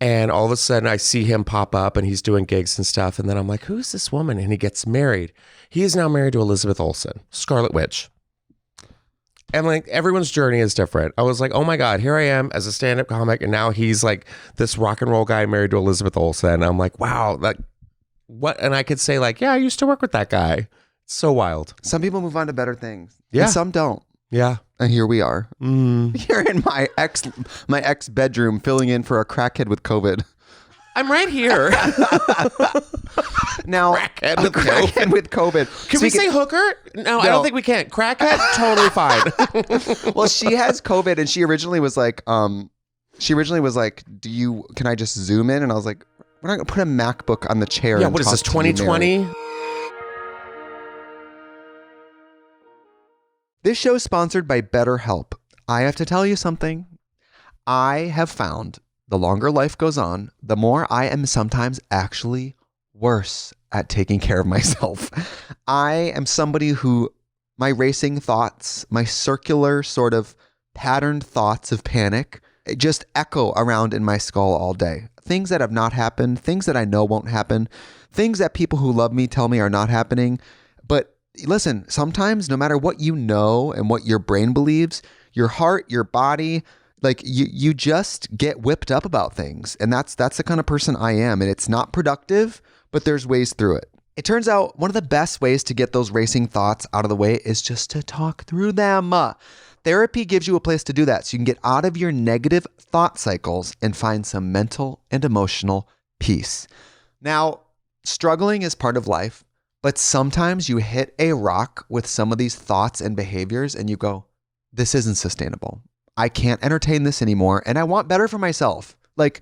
and all of a sudden I see him pop up, and he's doing gigs and stuff. And then I'm like, who's this woman? And he gets married. He is now married to Elizabeth Olsen, Scarlet Witch. And like everyone's journey is different. I was like, oh my God, here I am as a stand-up comic. And now he's like this rock and roll guy married to Elizabeth Olsen. I'm like, wow, like what? And I could say like, yeah, I used to work with that guy. It's so wild. Some people move on to better things. Yeah. And some don't. Yeah. And here we are. Here in my ex bedroom filling in for a crackhead with COVID. I'm right here. Now, crackhead with COVID. Can we say hooker? No, I don't think we can. Crackhead, totally fine. Well, she has COVID, and she originally was like, can I just zoom in? And I was like, we're not gonna put a MacBook on the chair. Yeah, and what is talk this, to you, 2020? Mary. This show is sponsored by BetterHelp. I have to tell you something. I have found the longer life goes on, the more I am sometimes actually worse at taking care of myself. I am somebody who, my racing thoughts, my circular sort of patterned thoughts of panic, just echo around in my skull all day. Things that have not happened, things that I know won't happen, things that people who love me tell me are not happening. But listen, sometimes no matter what you know and what your brain believes, your heart, your body, like you just get whipped up about things. And that's the kind of person I am. And it's not productive, but there's ways through it. It turns out one of the best ways to get those racing thoughts out of the way is just to talk through them. Therapy gives you a place to do that so you can get out of your negative thought cycles and find some mental and emotional peace. Now, struggling is part of life, but sometimes you hit a rock with some of these thoughts and behaviors and you go, this isn't sustainable. I can't entertain this anymore, and I want better for myself. Like,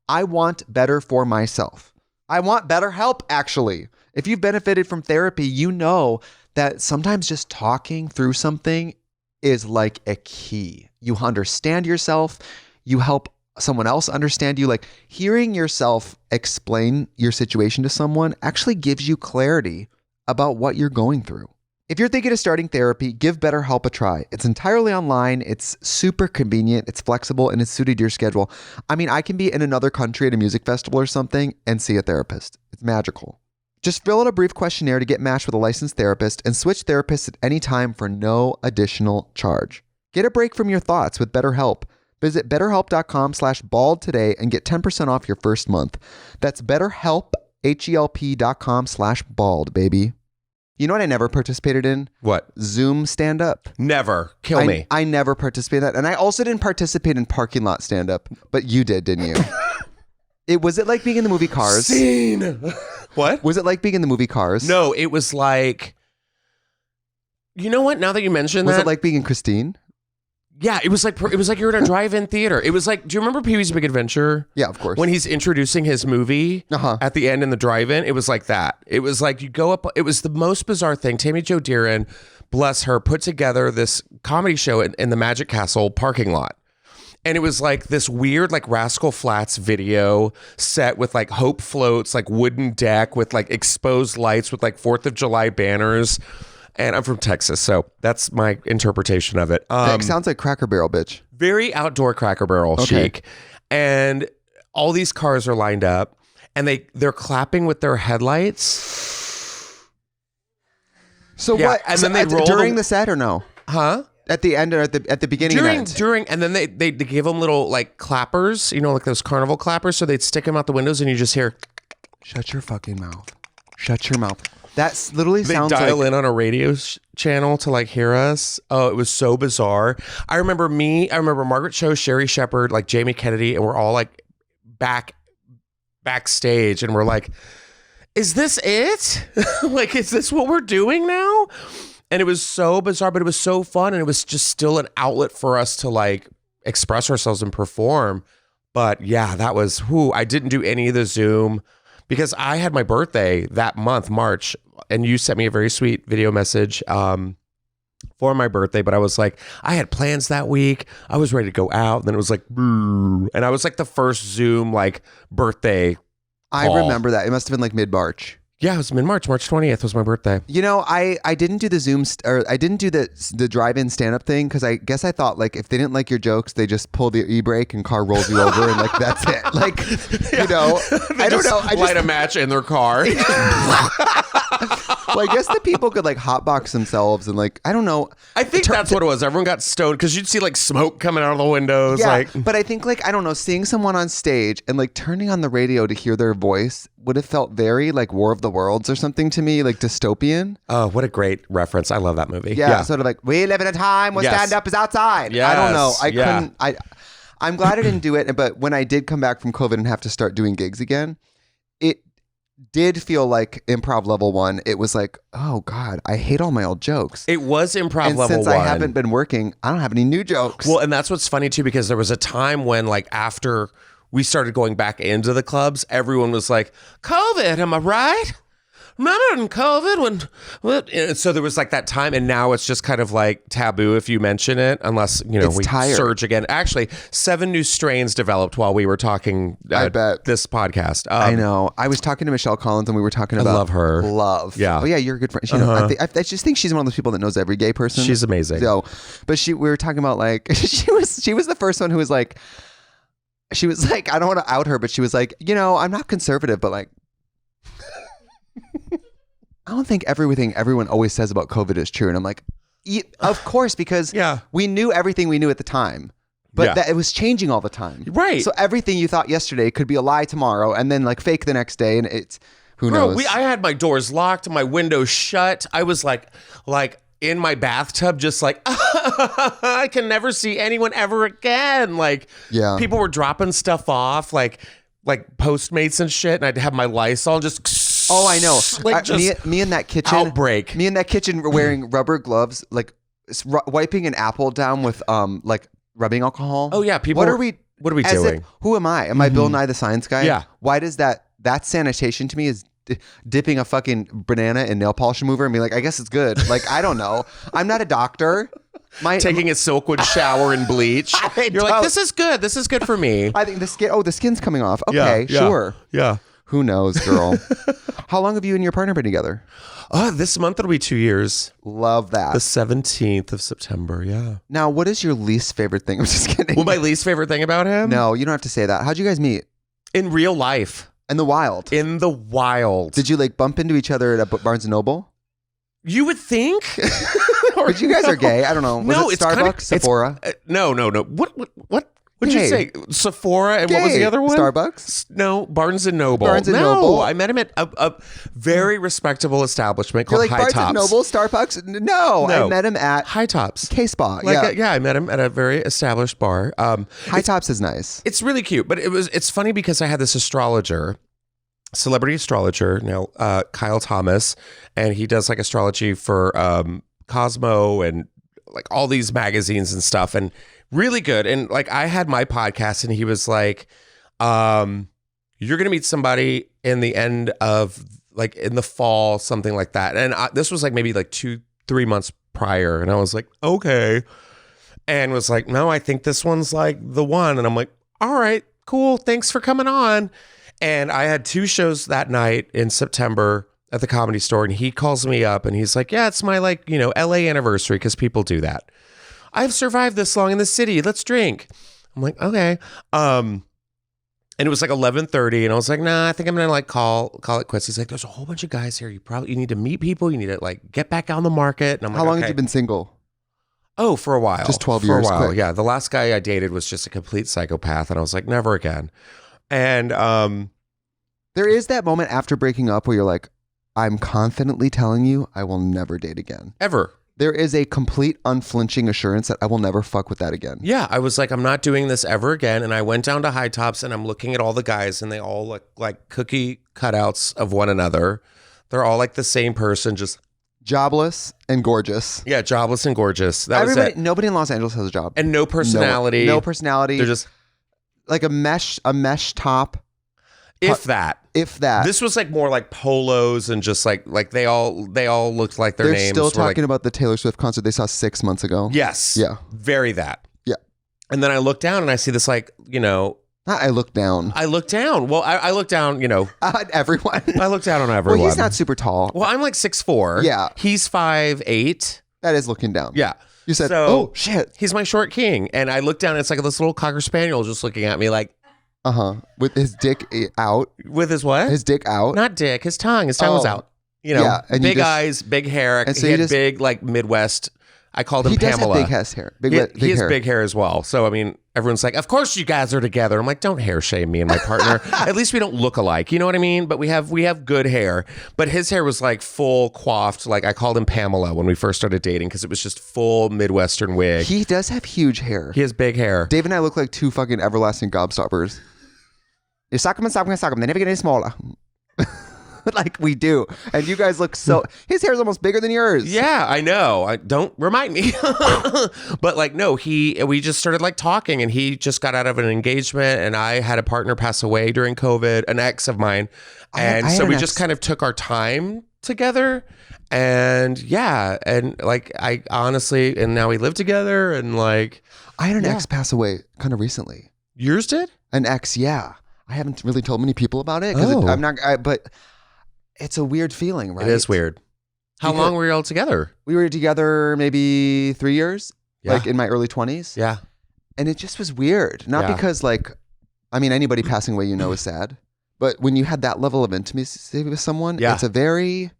I want better for myself. I want better help, actually. If you've benefited from therapy, you know that sometimes just talking through something is like a key. You understand yourself. You help someone else understand you. Like, hearing yourself explain your situation to someone actually gives you clarity about what you're going through. If you're thinking of starting therapy, give BetterHelp a try. It's entirely online, it's super convenient, it's flexible, and it's suited to your schedule. I mean, I can be in another country at a music festival or something and see a therapist. It's magical. Just fill out a brief questionnaire to get matched with a licensed therapist and switch therapists at any time for no additional charge. Get a break from your thoughts with BetterHelp. Visit betterhelp.com/bald today and get 10% off your first month. That's BetterHelp, HELP.com/bald, baby. You know what I never participated in? What? Zoom stand-up. Never. Kill me. I never participated in that. And I also didn't participate in parking lot stand-up, but you did, didn't you? Was it like being in the movie Cars? Scene. What? Was it like being in the movie Cars? No, it was like, you know what? Now that you mention that. Was it like being in Christine? Yeah, it was like you're at a drive-in theater. It was like, do you remember Pee-wee's Big Adventure? Yeah, of course. When he's introducing his movie at the end in the drive-in, it was like that. It was like you go up. It was the most bizarre thing. Tammy Jo Deeren, bless her, put together this comedy show in the Magic Castle parking lot. And it was like this weird like Rascal Flatts video set with like Hope floats, like wooden deck with like exposed lights with like 4th of July banners. And I'm from Texas, so that's my interpretation of it. It sounds like Cracker Barrel, bitch. Very outdoor Cracker Barrel chic. And all these cars are lined up. and they're clapping with their headlights. So what? And then they roll during the set or no? Huh? At the end or at the beginning? During, and then they give them little like clappers, like those carnival clappers. So they'd stick them out the windows, and you just hear, "Shut your fucking mouth! Shut your mouth!" That's literally sounds like... They dial in on a radio channel to like hear us. Oh, it was so bizarre. I remember Margaret Cho, Sherry Shepherd, like Jamie Kennedy, and we're all like backstage, and we're like, is this it? Like, is this what we're doing now? And it was so bizarre, but it was so fun, and it was just still an outlet for us to like express ourselves and perform. But yeah, that was I didn't do any of the Zoom because I had my birthday that month, March. And you sent me a very sweet video message for my birthday, but I was like, I had plans that week. I was ready to go out, and then it was like, and I was like the first Zoom like birthday call. I remember that. It must have been like mid-March. Yeah, it was mid-March. March 20th was my birthday. I didn't do the Zoom or I didn't do the drive-in stand-up thing because I guess I thought like if they didn't like your jokes, they just pull the e-brake and car rolls you over and like that's it. Like, I don't know. I light a match in their car. Well, I guess the people could like hotbox themselves and like, I don't know. I think that's what it was. Everyone got stoned because you'd see like smoke coming out of the windows. Yeah, like, but I think like, I don't know, seeing someone on stage and like turning on the radio to hear their voice would have felt very like War of the Worlds or something to me, like dystopian. Oh, what a great reference. I love that movie. Yeah. Sort of like, we live in a time when stand-up is outside. Yes. I don't know. I'm glad I didn't do it. But when I did come back from COVID and have to start doing gigs again, it did feel like improv level 1. It was like, oh God, I hate all my old jokes. It was improv and level 1. Since I haven't been working, I don't have any new jokes. Well, and that's what's funny too, because there was a time when like after we started going back into the clubs, everyone was like, COVID, am I right? Remember in COVID when so there was like that time, and now it's just kind of like taboo if you mention it, unless we surge again. Actually, 7 new strains developed while we were talking. I bet this podcast. I know. I was talking to Michelle Collins, and we were talking about. I love her. Love. Yeah. Oh yeah, you're a good friend. I just think she's one of those people that knows every gay person. She's amazing. So, but we were talking about like she was the first one who was like, she was like, I don't want to out her, but she was like, I'm not conservative, but like. I don't think everything everyone always says about COVID is true. And I'm like, of course, because we knew everything we knew at the time, but that it was changing all the time. Right. So everything you thought yesterday could be a lie tomorrow and then like fake the next day. And it's, who knows? I had my doors locked, my windows shut. I was like in my bathtub, just like, I can never see anyone ever again. Like, people were dropping stuff off, like Postmates and shit. And I'd have my Lysol just... Oh, I know. Like me in that kitchen. Outbreak. Me in that kitchen wearing rubber gloves, like wiping an apple down with like rubbing alcohol. Oh yeah, people. What are we doing? Who am I? Am I Bill Nye the Science Guy? Yeah. Why does that sanitation to me is dipping a fucking banana in nail polish remover and being like, I guess it's good. Like, I don't know. I'm not a doctor. Taking a Silkwood shower in bleach. You're like, this is good. This is good for me. I think the skin's coming off. Okay, sure. Yeah. Who knows, girl? How long have you and your partner been together? This month it'll be 2 years. Love that. The 17th of September, yeah. Now, what is your least favorite thing? I'm just kidding. Well, my least favorite thing about him? No, you don't have to say that. How'd you guys meet? In real life. In the wild? In the wild. Did you like bump into each other at Barnes & Noble? You would think. But you guys are gay. I don't know. Was it Starbucks? Sephora? No. What? What'd you say? Sephora, and what was the other one? Starbucks? No, Barnes & Noble. Barnes & Noble? I met him at a very respectable establishment called High Barnes Tops. Barnes & Noble, Starbucks? No, I met him at High Tops. K-Spa. I met him at a very established bar. High Tops is nice. It's really cute, but it's funny because I had this celebrity astrologer, Kyle Thomas, and he does like astrology for Cosmo and like all these magazines and stuff, and really good. And like I had my podcast, and he was like, you're gonna meet somebody in the end of like in the fall, something like that. And this was like maybe like 2-3 months prior, and I was like, okay, and was like, no, I think this one's like the one. And I'm like, all right, cool, thanks for coming on. And I had 2 shows that night in September at the Comedy Store, and he calls me up and he's like, yeah, it's my LA anniversary, because people do that. I've survived this long in the city. Let's drink. I'm like, okay. And it was like 11:30, and I was like, nah, I think I'm gonna like call it quits. He's like, there's a whole bunch of guys here. You need to meet people. You need to like get back on the market. And I'm like, how long okay. have you been single? Oh, for a while. Just 12 for years. a while. Quick. Yeah. The last guy I dated was just a complete psychopath, and I was like, never again. And there is that moment after breaking up where you're like, I'm confidently telling you I will never date again. ever. There is a complete unflinching assurance that I will never fuck with that again. Yeah, I was like, I'm not doing this ever again. And I went down to High Tops, and I'm looking at all the guys, and they all look like cookie cutouts of one another. They're all like the same person, just Jobless and gorgeous. yeah, jobless and gorgeous. That was it. Nobody in Los Angeles has a job. And no personality. No personality. They're just like a mesh top. if that. If that. This was like more like polos and just like they all looked like their They're names. still were talking like, about the Taylor Swift concert they saw 6 months ago. yes. Yeah. Very that. Yeah. And then I look down and I see this like, I look down. I look down. Well, I look down, At everyone. I look down on everyone. Well, he's not super tall. Well, I'm like 6'4". Yeah. He's 5'8". That is looking down. Yeah. You said, So- oh, shit. He's my short king. And I look down and it's like this little Cocker Spaniel just looking at me like, With his dick out. with his what? His dick out. Not dick, his tongue. His tongue was Oh. out. Yeah, and you big just- eyes, big hair. and so He you had just- big like Midwest. I called him He does Pamela. have big ass hair. Big He has hair. big hair as well. So, I mean, everyone's like, of course you guys are together. I'm like, don't hair shame me and my partner. At least we don't look alike. You know what I mean? But we have good hair. But his hair was like full coiffed. Like I called him Pamela when we first started dating because it was just full Midwestern wig. He does have huge hair. He has big hair. Dave and I look like two fucking everlasting gobstoppers. You suck them and suck them and suck them. They never get any smaller. Like we do. And you guys look so... His hair is almost bigger than yours. Yeah, I know. Don't remind me. But like, no, we just started like talking, and he just got out of an engagement, and I had a partner pass away during COVID, an ex of mine. And I had so an we ex. just kind of took our time together. And yeah, and like I honestly, and now we live together, and like I had an ex pass away kind of recently. yours did? An ex, yeah. I haven't really told many people about it Oh. because but it's a weird feeling, right? It is weird. How Because- long were you all together? We were together maybe 3 years, Yeah. like in my early 20s. Yeah. And it just was weird. Not Yeah. because anybody passing away, is sad. But when you had that level of intimacy with someone, Yeah. it's a very,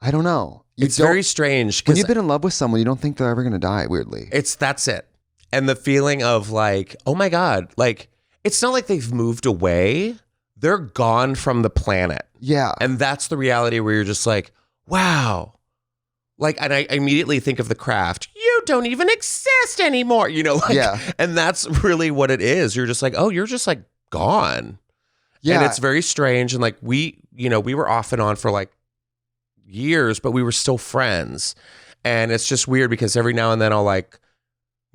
I don't know. It's very strange When because you've been in love with someone, you don't think they're ever going to die, weirdly. that's it. And the feeling of like, oh my God, like it's not like they've moved away. They're gone from the planet. Yeah. And that's the reality where you're just like, wow. Like, and I immediately think of The Craft. You don't even exist anymore. Yeah. And that's really what it is. You're just like, oh, you're just like gone. Yeah. And it's very strange. And like we were off and on for like years, but we were still friends. And it's just weird because every now and then I'll like,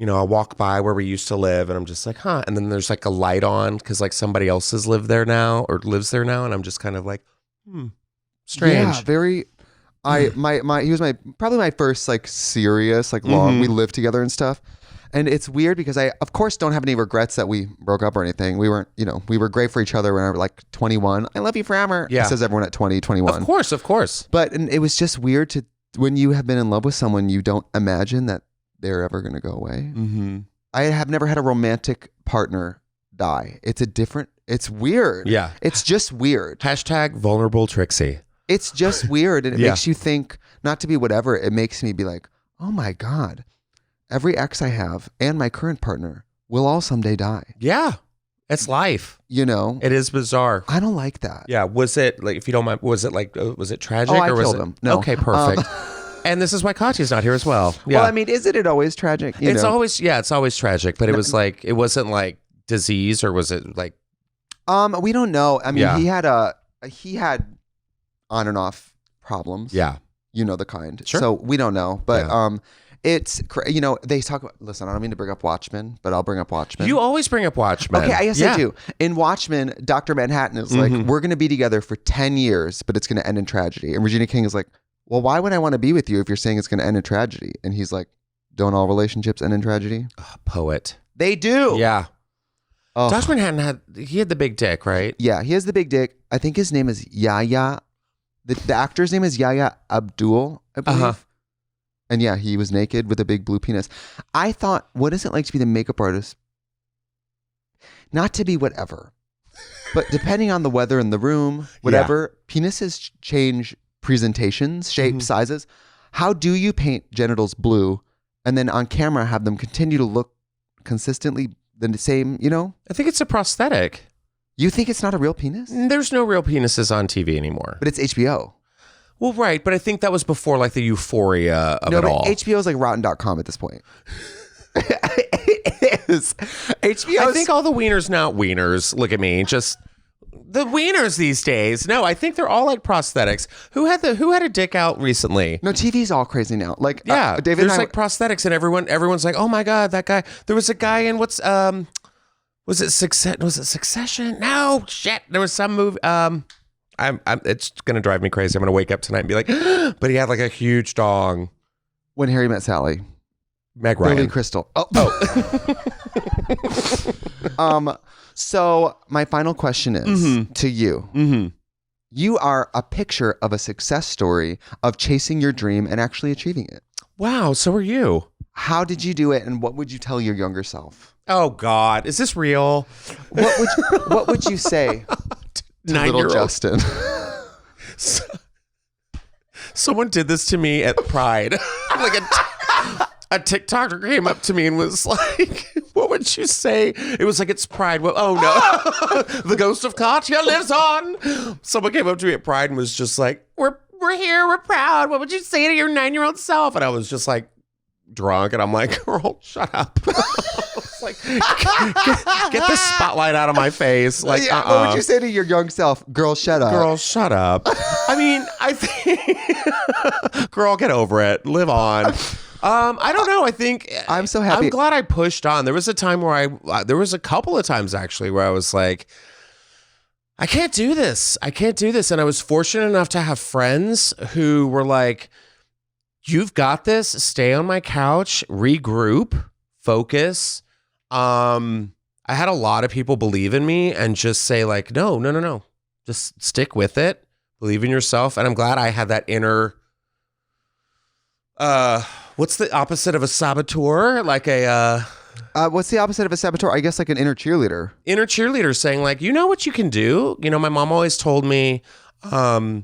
I'll walk by where we used to live and I'm just like, huh. And then there's like a light on because like somebody else has lived there now or lives there now. And I'm just kind of like, strange. Yeah, very. He was probably my first like serious, like long, we lived together and stuff. And it's weird because I, of course, don't have any regrets that we broke up or anything. We weren't, we were great for each other when I was like 21. I love you forever. Yeah. Says everyone at 20, 21. Of course. But and it was just weird when you have been in love with someone, you don't imagine that they're ever going to go away. Mm-hmm. I have never had a romantic partner die. It's weird. Yeah. It's just weird. Hashtag vulnerable Trixie. It's just weird. And it Yeah. makes you think, not to be whatever, it makes me be like, oh my God, every ex I have and my current partner will all someday die. Yeah. It's life. It It is bizarre. I don't like that. Yeah. Was it like, if you don't mind, was it tragic? Oh, I or was killed it? him. No. Okay, perfect. And this is why Katya's not here as well. Yeah. Well, I mean, isn't it always tragic? it's always tragic, but it was like, it wasn't like disease or was it like, we don't know. I mean, Yeah. he had on and off problems. yeah. The kind. Sure. So we don't know. But Yeah. it's, they talk about, listen, I don't mean to bring up Watchmen, but I'll bring up Watchmen. You always bring up Watchmen. Okay, yes, Yeah. I do. In Watchmen, Dr. Manhattan is like, we're going to be together for 10 years, but it's going to end in tragedy. And Regina King is like, well, why would I want to be with you if you're saying it's going to end in tragedy? And he's like, don't all relationships end in tragedy? Poet. They do. Yeah. Oh. Dr. Manhattan had the big dick, right? Yeah, he has the big dick. I think his name is Yahya. The actor's name is Yahya Abdul, I believe. Uh-huh. And yeah, he was naked with a big blue penis. I thought, what is it like to be the makeup artist? Not to be whatever. But depending on the weather in the room, whatever, penises change presentations, shapes, sizes. How do you paint genitals blue and then on camera have them continue to look consistently the same, you know? I think it's a prosthetic. You think it's not a real penis? There's no real penises on TV anymore. But it's HBO. Well, right. But I think that was before like the euphoria of it all. HBO is like rotten.com at this point. It is. HBO. I think all the wieners, look at me, just the wieners these days. No, I think they're all like prosthetics. Who had a dick out recently? No, TV's all crazy now. Like David there's and like prosthetics and everyone's like, "Oh my God, that guy." There was a guy in was it Succession? No, shit. There was some movie it's going to drive me crazy. I'm going to wake up tonight and be like, but he had like a huge dong. When Harry Met Sally. Meg Ryan. Billy Crystal. So my final question is to you. Mm-hmm. You are a picture of a success story of chasing your dream and actually achieving it. Wow. So are you. How did you do it? And what would you tell your younger self? Oh God. Is this real? What would you say to little Justin? Someone did this to me at Pride. Like a TikToker came up to me and was like, "What would you say?" It was like, "It's Pride." Well, oh no, the ghost of Katya lives on. Someone came up to me at Pride and was just like, "We're here, we're proud. What would you say to your 9-year-old self?" And I was just like drunk, and I'm like, "Girl, shut up." I was like, get the spotlight out of my face. Like, what would you say to your young self? Girl, shut up. Girl, shut up. I mean, I think, girl, get over it. Live on. I don't know. I think I'm so happy. I'm glad I pushed on. There was a time where there was a couple of times actually where I was like, I can't do this. And I was fortunate enough to have friends who were like, "You've got this. Stay on my couch, regroup, focus." I had a lot of people believe in me and just say like, no. Just stick with it. Believe in yourself. And I'm glad I had that inner, what's the opposite of a saboteur? Like what's the opposite of a saboteur? I guess like an inner cheerleader. Inner cheerleader saying like, you know what you can do? You know, my mom always told me, never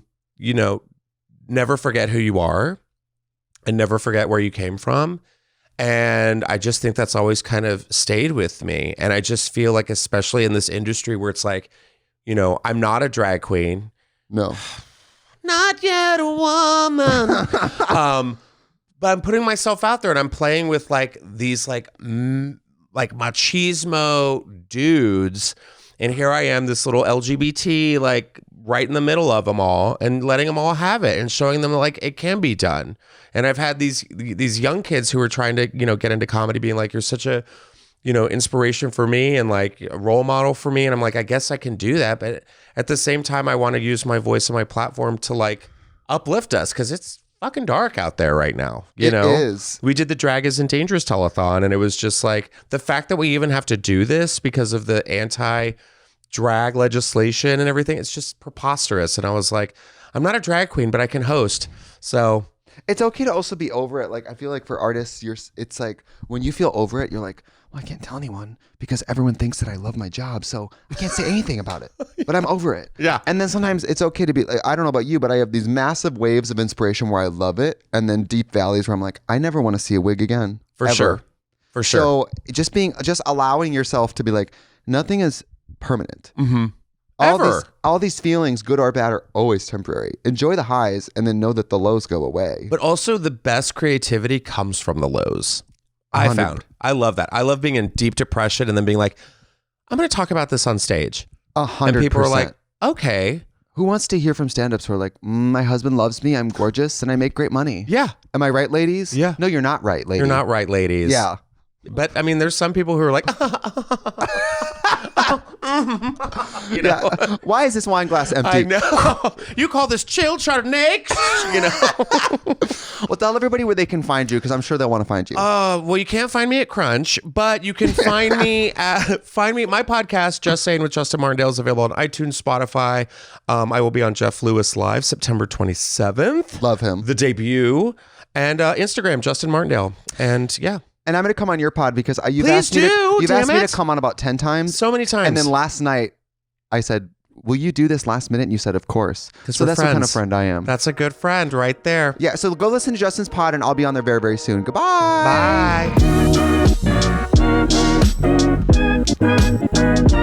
forget who you are and never forget where you came from. And I just think that's always kind of stayed with me. And I just feel like, especially in this industry where it's like, you know, I'm not a drag queen. No. Not yet a woman. But I'm putting myself out there and I'm playing with like these like machismo dudes. And here I am, this little LGBT, like right in the middle of them all and letting them all have it and showing them like it can be done. And I've had these young kids who are trying to, you know, get into comedy being like, "You're such a, you know, inspiration for me and like a role model for me." And I'm like, I guess I can do that. But at the same time, I want to use my voice and my platform to like uplift us because it's fucking dark out there right now. You know, it is. We did the Drag Isn't Dangerous telethon and it was just like the fact that we even have to do this because of the anti-drag legislation and everything. It's just preposterous. And I was like, I'm not a drag queen, but I can host. So it's okay to also be over it. Like, I feel like for artists, it's like when you feel over it, you're like, well, I can't tell anyone because everyone thinks that I love my job. So I can't say anything about it, but I'm over it. Yeah. And then sometimes it's okay to be like, I don't know about you, but I have these massive waves of inspiration where I love it. And then deep valleys where I'm like, I never want to see a wig again. For ever. sure. For sure. So just allowing yourself to be like, nothing is permanent. Mm-hmm. All these feelings, good or bad, are always temporary. Enjoy the highs and then know that the lows go away. But also the best creativity comes from the lows. 100. I found. I love that. I love being in deep depression and then being like, I'm going to talk about this on stage. 100%. And people are like, okay. Who wants to hear from stand-ups who are like, my husband loves me, I'm gorgeous, and I make great money? Yeah. Am I right, ladies? Yeah. No, you're not right, lady. You're not right, ladies. Yeah. But I mean, there's some people who are like, you know, yeah. Why is this wine glass empty? I know. You call this chilled Chardonnay? You know. Well, tell everybody where they can find you because I'm sure they'll want to find you. Well, you can't find me at Crunch, but you can find me at my podcast, Just Sayin with Justin Martindale, is available on iTunes, Spotify. I will be on Jeff Lewis Live September 27th. Love him. The debut. And Instagram, Justin Martindale. And yeah. And I'm going to come on your pod because you've Please asked me to come on about 10 times. So many times. And then last night, I said, will you do this last minute? And you said, of course. So we're that's the kind of friends. friend I am. That's a good friend right there. Yeah, so go listen to Justin's pod, and I'll be on there very, very soon. Goodbye. Bye.